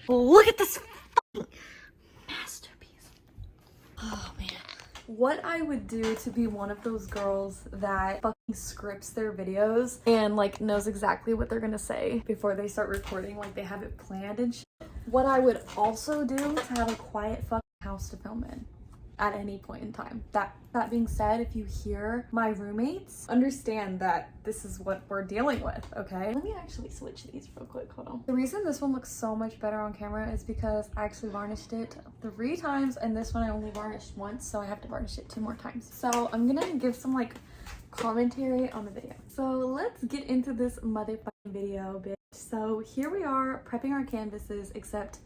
Look at this masterpiece. Oh man. What I would do to be one of those girls that fucking scripts their videos and like knows exactly what they're gonna say before they start recording, like they have it planned and shit. What I would also do is have a quiet fucking house to film in at any point in time. That being said, if you hear my roommates, understand that this is what we're dealing with, okay? Let me actually switch these real quick, hold on. The reason this one looks so much better on camera is because I actually varnished it 3 times and this one I only varnished once, so I have to varnish it 2 more times. So I'm gonna give some like commentary on the video. So let's get into this motherfucking video, bitch. So here we are prepping our canvases, except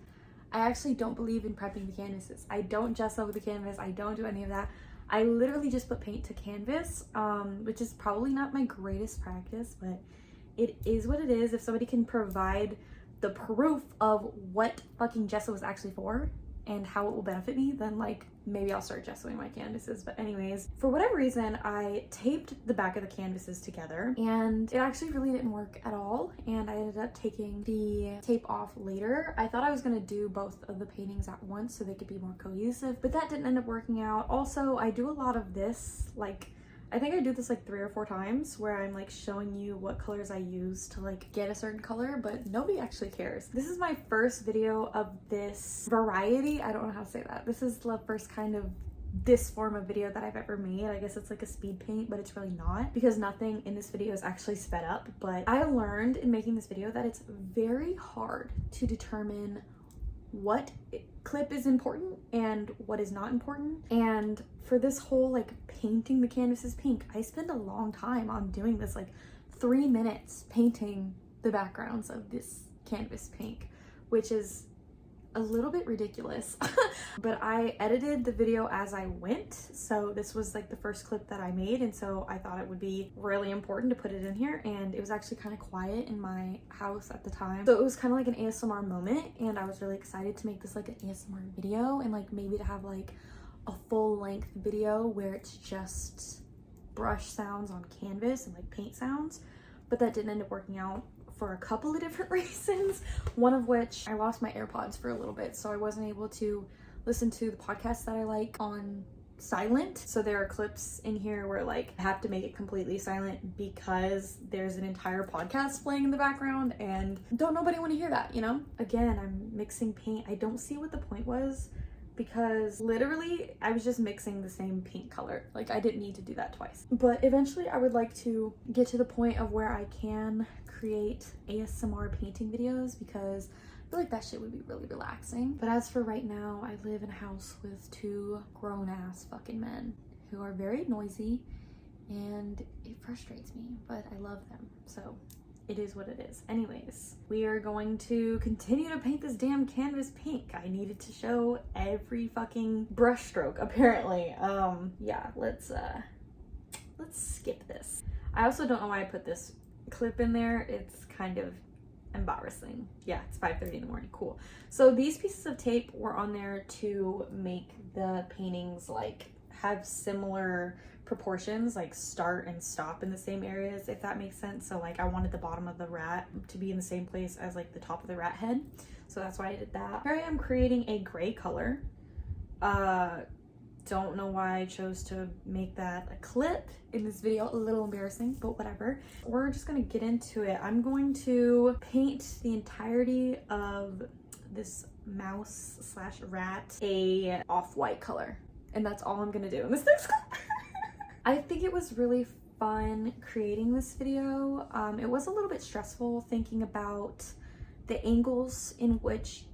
I actually don't believe in prepping the canvases. I don't gesso the canvas. I don't do any of that. I literally just put paint to canvas, which is probably not my greatest practice, but it is what it is. If somebody can provide the proof of what fucking gesso is actually for and how it will benefit me, then like maybe I'll start gessoing my canvases. But anyways, for whatever reason, I taped the back of the canvases together and it actually really didn't work at all. And I ended up taking the tape off later. I thought I was gonna do both of the paintings at once so they could be more cohesive, but that didn't end up working out. Also, I do a lot of this, like I think I do this like 3 or 4 times where I'm like showing you what colors I use to like get a certain color, but nobody actually cares. This is my first video of this variety. I don't know how to say that. This is the first kind of this form of video that I've ever made. I guess it's like a speed paint, but it's really not because nothing in this video is actually sped up. But I learned in making this video that it's very hard to determine what clip is important and what is not important. And for this whole like painting the canvases pink, I spend a long time on doing this, like 3 minutes painting the backgrounds of this canvas pink, which is a little bit ridiculous. But I edited the video as I went, so this was like the first clip that I made, and so I thought it would be really important to put it in here. And it was actually kind of quiet in my house at the time, so it was kind of like an ASMR moment, and I was really excited to make this like an ASMR video and like maybe to have like a full-length video where it's just brush sounds on canvas and like paint sounds. But that didn't end up working out for a couple of different reasons, one of which I lost my AirPods for a little bit, so I wasn't able to listen to the podcast that I like on silent. So there are clips in here where like I have to make it completely silent because there's an entire podcast playing in the background and don't nobody want to hear that, you know? Again, I'm mixing paint. I don't see what the point was because literally I was just mixing the same paint color. Like I didn't need to do that twice. But eventually I would like to get to the point of where I can create ASMR painting videos because I feel like that shit would be really relaxing. But as for right now, I live in a house with 2 grown-ass fucking men who are very noisy and it frustrates me, but I love them. So it is what it is. Anyways, we are going to continue to paint this damn canvas pink. I needed to show every fucking brush stroke apparently. Yeah, let's skip this. I also don't know why I put this clip in there. It's kind of embarrassing. Yeah, it's 5:30 in the morning. Cool. So these pieces of tape were on there to make the paintings like have similar proportions, like start and stop in the same areas, if that makes sense. So like I wanted the bottom of the rat to be in the same place as like the top of the rat head, so that's why I did that. Here I am creating a gray color. Don't know why I chose to make that a clip in this video. A little embarrassing, but whatever. We're just gonna get into it. I'm going to paint the entirety of this mouse slash rat a off-white color, and that's all I'm gonna do in this next clip. I think it was really fun creating this video. It was a little bit stressful thinking about the angles in which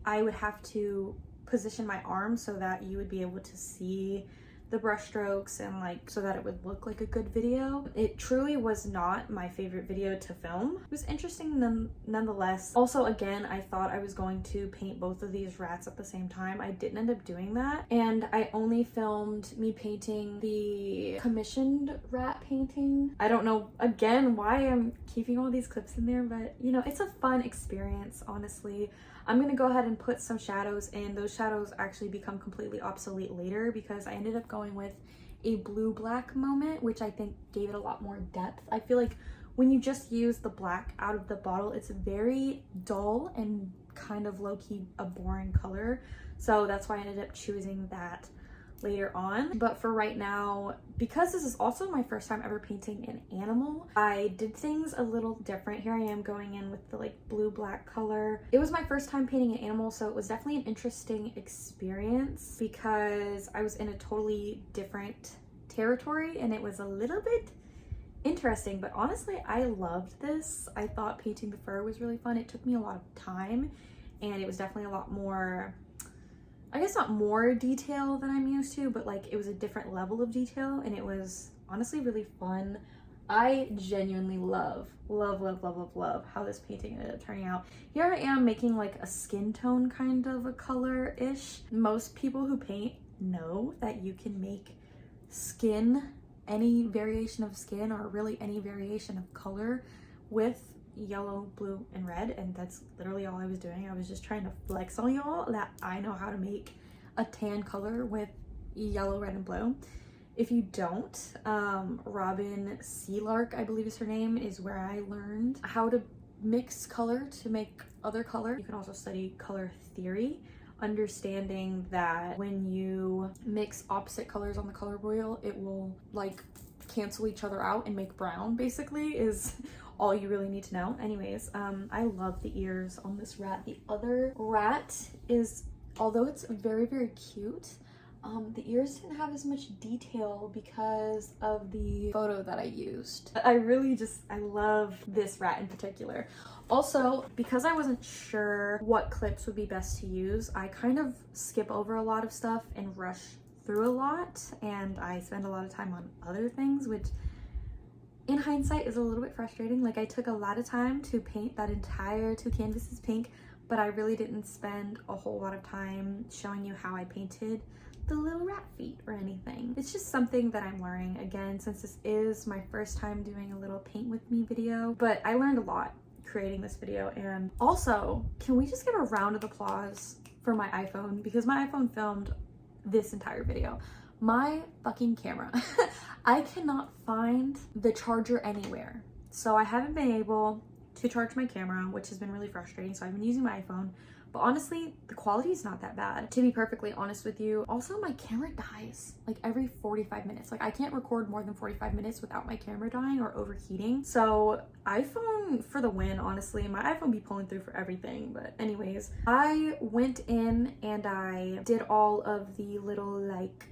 I would have to position my arm so that you would be able to see the brush strokes and like so that it would look like a good video. It truly was not my favorite video to film. It was interesting nonetheless. Also, again, I thought I was going to paint both of these rats at the same time. I didn't end up doing that, and I only filmed me painting the commissioned rat painting. I don't know again why I'm keeping all these clips in there, but you know, it's a fun experience, honestly. I'm gonna go ahead and put some shadows in. Those shadows actually become completely obsolete later because I ended up going with a blue-black moment, which I think gave it a lot more depth. I feel like when you just use the black out of the bottle, it's very dull and kind of low-key a boring color. So that's why I ended up choosing that later on. But for right now, because this is also my first time ever painting an animal, I did things a little different. Here I am going in with the like blue-black color. It was my first time painting an animal, so it was definitely an interesting experience because I was in a totally different territory and it was a little bit interesting. But honestly, I loved this. I thought painting the fur was really fun. It took me a lot of time and it was definitely a lot more, I guess not more detail than I'm used to, but like it was a different level of detail and it was honestly really fun. I genuinely love how this painting ended up turning out. Here I am making like a skin tone kind of a color-ish. Most people who paint know that you can make skin, any variation of skin or really any variation of color with yellow, blue, and red, and that's literally all I was doing. I was just trying to flex on y'all that I know how to make a tan color with yellow, red, and blue. If you don't, Robin Sealark, I believe is her name, is where I learned how to mix color to make other color. You can also study color theory, understanding that when you mix opposite colors on the color wheel, it will like cancel each other out and make brown, basically, is all you really need to know. Anyways, I love the ears on this rat. The other rat is, although it's very, very cute, the ears didn't have as much detail because of the photo that I used. I love this rat in particular. Also, because I wasn't sure what clips would be best to use, I kind of skip over a lot of stuff and rush through a lot, and I spend a lot of time on other things, which in hindsight is a little bit frustrating. Like I took a lot of time to paint that entire 2 canvases pink, but I really didn't spend a whole lot of time showing you how I painted the little rat feet or anything. It's just something that I'm learning, again, since this is my first time doing a little paint with me video, but I learned a lot creating this video. And also, can we just give a round of applause for my iPhone, because my iPhone filmed this entire video. My fucking camera. I cannot find the charger anywhere. So I haven't been able to charge my camera, which has been really frustrating. So I've been using my iPhone, but honestly, the quality is not that bad, to be perfectly honest with you. Also, my camera dies like every 45 minutes. Like I can't record more than 45 minutes without my camera dying or overheating. So iPhone for the win, honestly. My iPhone be pulling through for everything. But anyways, I went in and I did all of the little like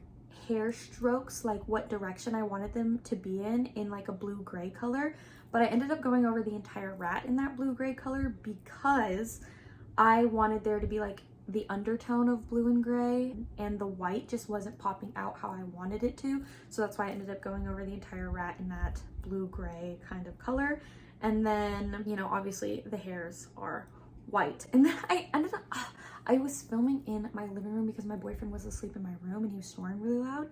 hair strokes, like what direction I wanted them to be in like a blue-gray color. But I ended up going over the entire rat in that blue-gray color because I wanted there to be like the undertone of blue and gray, and the white just wasn't popping out how I wanted it to. So that's why I ended up going over the entire rat in that blue-gray kind of color. And then, you know, obviously the hairs are white. And then I ended up, I was filming in my living room because my boyfriend was asleep in my room and he was snoring really loud.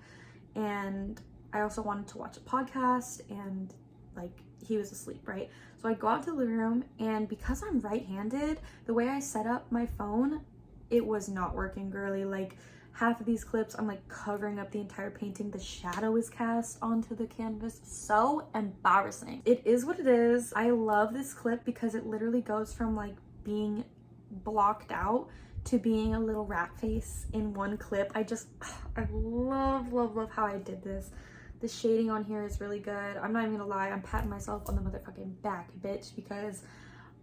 And I also wanted to watch a podcast and like he was asleep, right? So I go out to the living room, and because I'm right-handed, the way I set up my phone, it was not working, girly. Like half of these clips, I'm like covering up the entire painting. The shadow is cast onto the canvas. So embarrassing. It is what it is. I love this clip because it literally goes from like being blocked out to being a little rat face in one clip. I love how I did this. The shading on here is really good. I'm not even gonna lie, I'm patting myself on the motherfucking back, bitch, because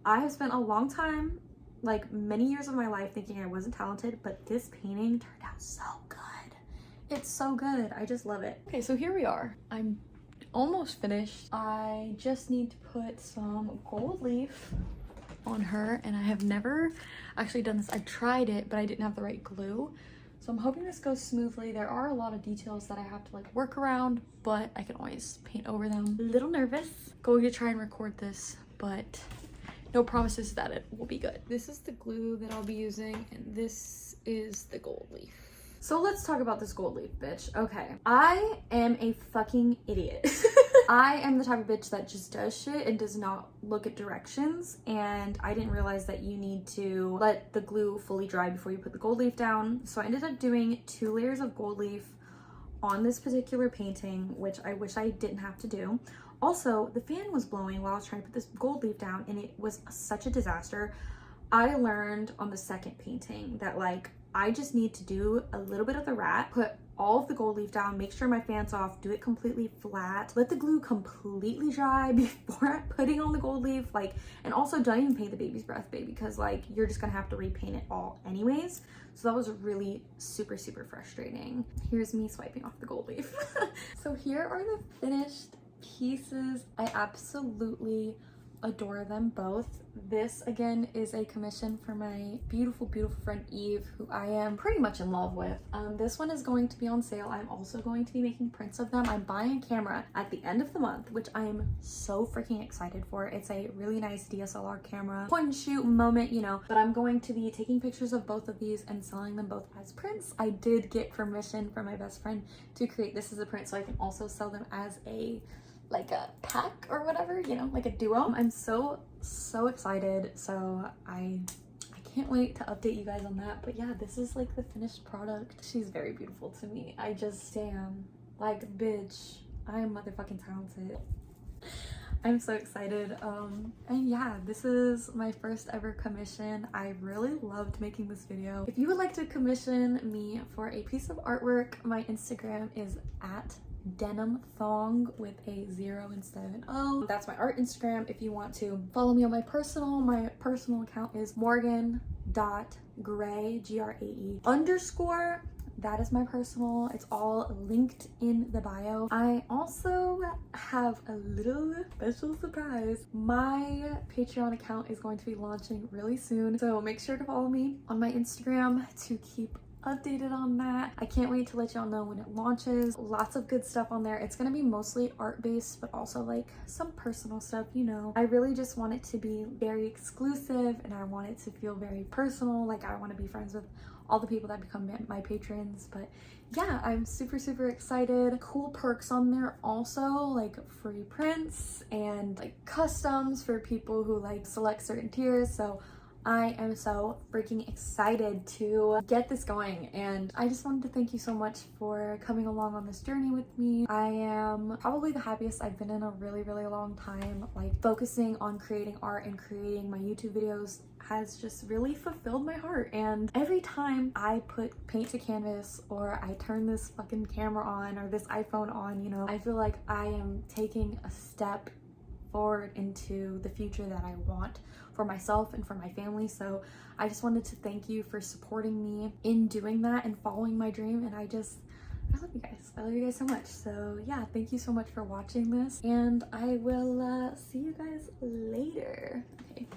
I have spent a long time, like many years of my life, thinking I wasn't talented, but this painting turned out so good. It's so good. I just love it. Okay, so here we are. I'm almost finished. I just need to put some gold leaf on her, and I have never actually done this. I tried it, but I didn't have the right glue. So I'm hoping this goes smoothly. There are a lot of details that I have to like work around, but I can always paint over them. A little nervous. Going to try and record this, but no promises that it will be good. This is the glue that I'll be using, and this is the gold leaf. So let's talk about this gold leaf, bitch. Okay, I am a fucking idiot. I am the type of bitch that just does shit and does not look at directions, and I didn't realize that you need to let the glue fully dry before you put the gold leaf down. So I ended up doing 2 layers of gold leaf on this particular painting, which I wish I didn't have to do. Also, the fan was blowing while I was trying to put this gold leaf down, and it was such a disaster. I learned on the second painting that like I just need to do a little bit of the rat, put all of the gold leaf down, make sure my fan's off, do it completely flat, let the glue completely dry before putting on the gold leaf, like, and also don't even paint the baby's breath, baby, because like you're just gonna have to repaint it all anyways. So that was really super frustrating. Here's me swiping off the gold leaf. So here are the finished pieces. I absolutely adore them both. This again is a commission for my beautiful friend Eve, who I am pretty much in love with. This one is going to be on sale. I'm also going to be making prints of them. I'm buying a camera at the end of the month, which I am so freaking excited for. It's a really nice DSLR camera, point and shoot moment, you know, but I'm going to be taking pictures of both of these and selling them both as prints. I did get permission from my best friend to create this as a print so I can also sell them as a like a pack or whatever, you know, like a duo. I'm so excited. So I can't wait to update you guys on that. But yeah, this is like the finished product. She's very beautiful to me. I just am like, bitch, I am motherfucking talented. I'm so excited. And yeah, this is my first ever commission. I really loved making this video. If you would like to commission me for a piece of artwork, my Instagram is at denim thong with a 0 instead of an O. That's my art Instagram. If you want to follow me on my personal account is morgan.grae, Grae _ that is my personal. It's all linked in the bio. I also have a little special surprise. My Patreon account is going to be launching really soon, so make sure to follow me on my Instagram to keep updated on that. I can't wait to let y'all know when it launches. Lots of good stuff on there. It's gonna be mostly art-based, but also like some personal stuff, you know. I really just want it to be very exclusive and I want it to feel very personal. Like I want to be friends with all the people that become my patrons. But yeah, I'm super excited. Cool perks on there also, like free prints and like customs for people who like select certain tiers. So I am so freaking excited to get this going, and I just wanted to thank you so much for coming along on this journey with me. I am probably the happiest I've been in a really long time. Like focusing on creating art and creating my YouTube videos has just really fulfilled my heart, and every time I put paint to canvas or I turn this fucking camera on or this iPhone on, you know, I feel like I am taking a step forward into the future that I want for myself and for my family. So I just wanted to thank you for supporting me in doing that and following my dream. And I love you guys. I love you guys so much. So yeah, thank you so much for watching this, and I will see you guys later. Okay.